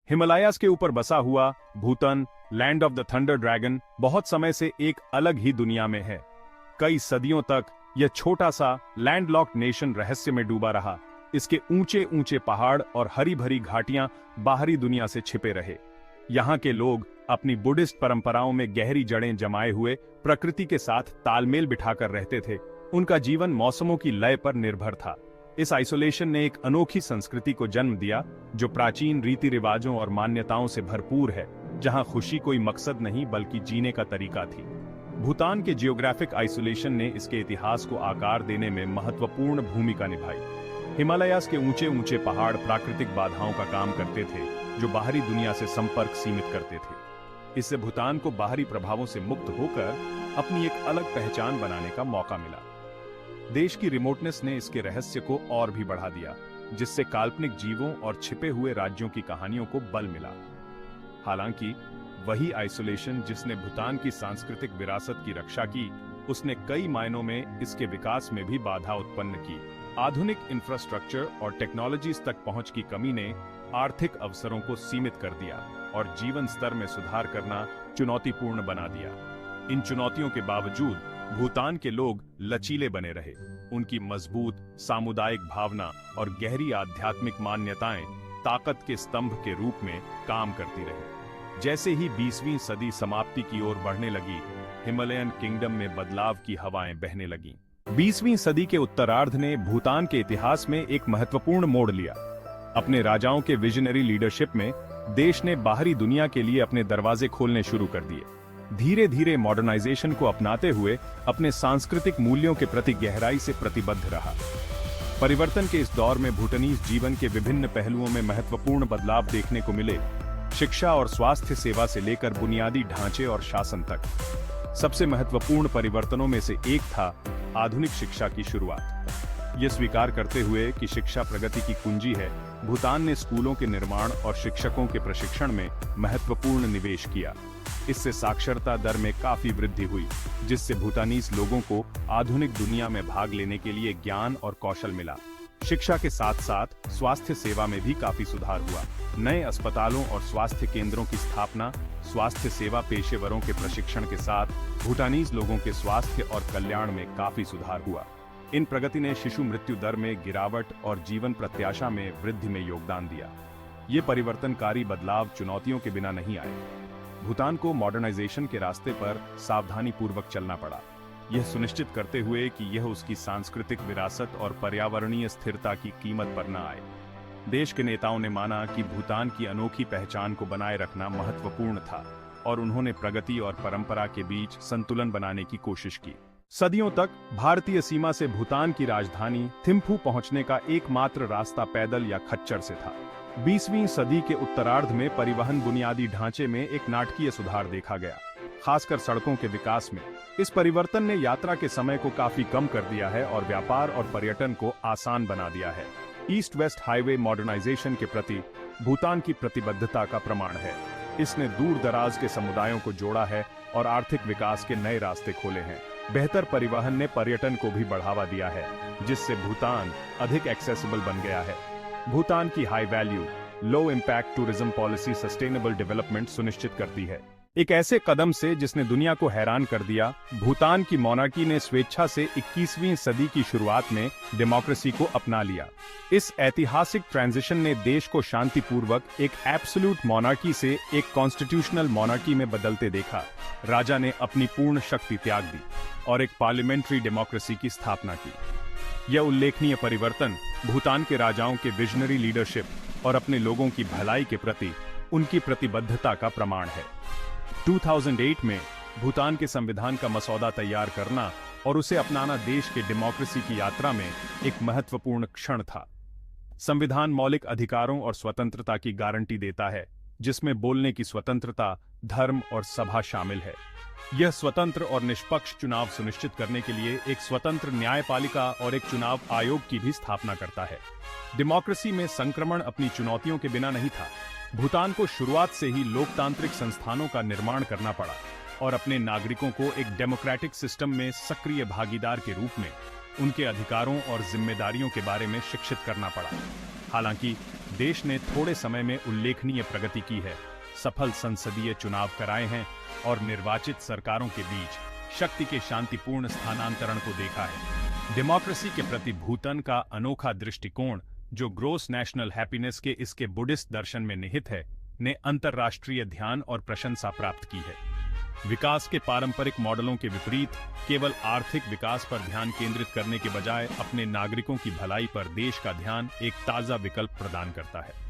हिमालयास के ऊपर बसा हुआ Bhutan, land of the thunder dragon, बहुत समय से एक अलग ही दुनिया में है। कई सदियों तक यह छोटा सा लैंडलॉक्ड नेशन रहस्य में डूबा रहा। इसके ऊंचे ऊंचे पहाड़ और हरी भरी घाटियां बाहरी दुनिया से छिपे रहे। यहाँ के लोग अपनी बुद्धिस्ट परंपराओं में गहरी जड़ें जमाए हुए प्रकृति के साथ तालमेल बिठाकर रहते थे। उनका जीवन मौसमों की लय पर निर्भर था। इस आइसोलेशन ने एक अनोखी संस्कृति को जन्म दिया जो प्राचीन रीति रिवाजों और मान्यताओं से भरपूर है, जहां खुशी कोई मकसद नहीं बल्कि जीने का तरीका थी। भूटान के जियोग्राफिक आइसोलेशन ने इसके इतिहास को आकार देने में महत्वपूर्ण भूमिका निभाई। हिमालयास के ऊंचे ऊंचे पहाड़ प्राकृतिक बाधाओं का काम करते थे जो बाहरी दुनिया से संपर्क सीमित करते थे। इससे भूटान को बाहरी प्रभावों से मुक्त होकर अपनी एक अलग पहचान बनाने का मौका मिला। देश की रिमोटनेस ने इसके रहस्य को और भी बढ़ा दिया, जिससे काल्पनिक जीवों और छिपे हुए राज्यों की कहानियों को बल मिला। हालांकि वही आइसोलेशन जिसने भूटान की सांस्कृतिक विरासत की रक्षा की, उसने कई मायनों में इसके विकास में भी बाधा उत्पन्न की। आधुनिक इंफ्रास्ट्रक्चर और टेक्नोलॉजीज तक पहुंच की कमी ने आर्थिक अवसरों को सीमित कर दिया और जीवन स्तर में सुधार करना चुनौतीपूर्ण बना दिया। इन चुनौतियों के बावजूद भूटान के लोग लचीले बने रहे। उनकी मजबूत सामुदायिक भावना और गहरी आध्यात्मिक मान्यताएं ताकत के स्तंभ के रूप में काम करती रही। जैसे ही 20वीं सदी समाप्ति की ओर बढ़ने लगी, हिमालयन किंगडम में बदलाव की हवाएं बहने लगीं। 20वीं सदी के उत्तरार्ध ने भूटान के इतिहास में एक महत्वपूर्ण मोड़ लिया। अपने राजाओं के विजनरी लीडरशिप में देश ने बाहरी दुनिया के लिए अपने दरवाजे खोलने शुरू कर दिए। धीरे धीरे मॉडर्नाइजेशन को अपनाते हुए अपने सांस्कृतिक मूल्यों के प्रति गहराई से प्रतिबद्ध रहा। परिवर्तन के इस दौर में भूटानीज जीवन के विभिन्न पहलुओं में महत्वपूर्ण बदलाव देखने को मिले। शिक्षा और स्वास्थ्य सेवा से लेकर बुनियादी ढांचे और शासन तक। सबसे महत्वपूर्ण परिवर्तनों में से एक था आधुनिक शिक्षा की शुरुआत। यह स्वीकार करते हुए कि शिक्षा प्रगति की कुंजी है, भूटान ने स्कूलों के निर्माण और शिक्षकों के प्रशिक्षण में महत्वपूर्ण निवेश किया। इससे साक्षरता दर में काफी वृद्धि हुई, जिससे भूटानीज लोगों को आधुनिक दुनिया में भाग लेने के लिए ज्ञान और कौशल मिला। शिक्षा के साथ साथ स्वास्थ्य सेवा में भी काफी सुधार हुआ। नए अस्पतालों और स्वास्थ्य केंद्रों की स्थापना, स्वास्थ्य सेवा पेशेवरों के प्रशिक्षण के साथ भूटानीज लोगों के स्वास्थ्य और कल्याण में काफी सुधार हुआ। इन प्रगति ने शिशु मृत्यु दर में गिरावट और जीवन प्रत्याशा में वृद्धि में योगदान दिया। ये परिवर्तनकारी बदलाव चुनौतियों के बिना नहीं आए। भूटान को मॉडर्नाइजेशन के रास्ते पर सावधानी पूर्वक चलना पड़ा, यह सुनिश्चित करते हुए कि यह उसकी सांस्कृतिक विरासत और पर्यावरणीय स्थिरता की कीमत पर न आए। देश के नेताओं ने माना कि भूटान की अनोखी पहचान को बनाए रखना महत्वपूर्ण था और उन्होंने प्रगति और परंपरा के बीच संतुलन बनाने की कोशिश की। सदियों तक भारतीय सीमा से भूटान की राजधानी थिम्फू पहुंचने का एकमात्र रास्ता पैदल या खच्चर से था। 20वीं सदी के उत्तरार्ध में परिवहन बुनियादी ढांचे में एक नाटकीय सुधार देखा गया, खासकर सड़कों के विकास में। इस परिवर्तन ने यात्रा के समय को काफी कम कर दिया है और व्यापार और पर्यटन को आसान बना दिया है। ईस्ट वेस्ट हाईवे मॉडर्नाइजेशन के प्रति भूटान की प्रतिबद्धता का प्रमाण है। इसने दूर दराज के समुदायों को जोड़ा है और आर्थिक विकास के नए रास्ते खोले हैं। बेहतर परिवहन ने पर्यटन को भी बढ़ावा दिया है, जिससे भूटान अधिक एक्सेसिबल बन गया है। भूटान की high value, low impact tourism policy sustainable development सुनिश्चित करती है। एक ऐसे कदम से जिसने दुनिया को हैरान कर दिया, भूटान की मोनार्की ने स्वेच्छा से 21वीं सदी की शुरुआत में डेमोक्रेसी को अपना लिया। इस ऐतिहासिक ट्रांजिशन ने देश को शांतिपूर्वक एक एब्सोल्यूट मोनार्की से एक कॉन्स्टिट्यूशनल मोनार्की में बदलते देखा। राजा ने अपनी पूर्ण शक्ति त्याग दी और एक पार्लियामेंट्री डेमोक्रेसी की स्थापना की। यह उल्लेखनीय परिवर्तन भूटान के राजाओं के विजनरी लीडरशिप और अपने लोगों की भलाई के प्रति उनकी प्रतिबद्धता का प्रमाण है। 2008 में भूटान के संविधान का मसौदा तैयार करना और उसे अपनाना देश के डेमोक्रेसी की यात्रा में एक महत्वपूर्ण क्षण था। संविधान मौलिक अधिकारों और स्वतंत्रता की गारंटी देता है, जिसमें बोलने की स्वतंत्रता, धर्म और सभा शामिल है। यह स्वतंत्र और निष्पक्ष चुनाव सुनिश्चित करने के लिए एक स्वतंत्र न्यायपालिका और एक चुनाव आयोग की भी स्थापना करता है। डेमोक्रेसी में संक्रमण अपनी चुनौतियों के बिना नहीं था। भूटान को शुरुआत से ही लोकतांत्रिक संस्थानों का निर्माण करना पड़ा और अपने नागरिकों को एक डेमोक्रेटिक सिस्टम में सक्रिय भागीदार के रूप में उनके अधिकारों और जिम्मेदारियों के बारे में शिक्षित करना पड़ा। हालांकि देश ने थोड़े समय में उल्लेखनीय प्रगति की है, सफल संसदीय चुनाव कराए हैं और निर्वाचित सरकारों के बीच शक्ति के शांतिपूर्ण स्थानांतरण को देखा है। डेमोक्रेसी के प्रति भूटान का अनोखा दृष्टिकोण, जो ग्रोस नेशनल हैप्पीनेस के इसके बुद्धिस्ट दर्शन में निहित है, ने अंतर्राष्ट्रीय ध्यान और प्रशंसा प्राप्त की है। विकास के पारंपरिक मॉडलों के विपरीत केवल आर्थिक विकास पर ध्यान केंद्रित करने के बजाय अपने नागरिकों की भलाई पर देश का ध्यान एक ताज़ा विकल्प प्रदान करता है।